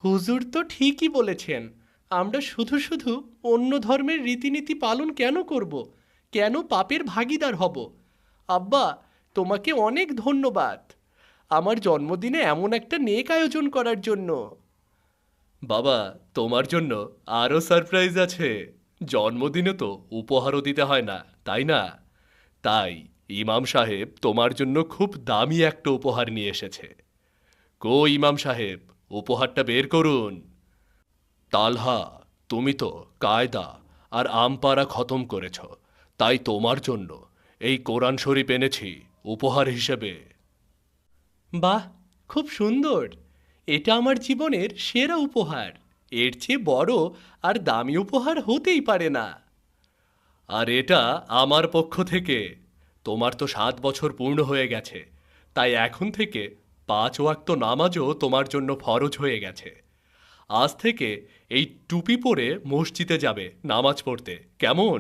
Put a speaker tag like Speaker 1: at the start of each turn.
Speaker 1: হুজুর তো ঠিকই বলেছেন। আমরা শুধু শুধু অন্য ধর্মের রীতিনীতি পালন কেন করব? কেন পাপের ভাগীদার হব? আব্বা, তোমাকে অনেক ধন্যবাদ আমার জন্মদিনে এমন একটা নেক আয়োজন করার জন্য। বাবা, তোমার জন্য আরও সারপ্রাইজ আছে। জন্মদিনে তো উপহারও দিতে হয় না, তাই না? তাই ইমাম সাহেব তোমার জন্য খুব দামি একটা উপহার নিয়ে এসেছে। কই ইমাম সাহেব, উপহারটা বের করুন। তালহা, তুমি তো কায়দা আর আমপারা খতম করেছ, তাই তোমার জন্য এই কোরআন শরীফ এনেছি উপহার হিসেবে। বাহ, খুব সুন্দর। এটা আমার জীবনের সেরা উপহার। এর চেয়ে বড় আর দামি উপহার হতেই পারে না। আর এটা আমার পক্ষ থেকে। তোমার তো 7 বছর পূর্ণ হয়ে গেছে, তাই এখন থেকে 5 ওয়াক্ত নামাজও তোমার জন্য ফরজ হয়ে গেছে। আজ থেকে এই টুপি পরে মসজিদে যাবে নামাজ পড়তে, কেমন?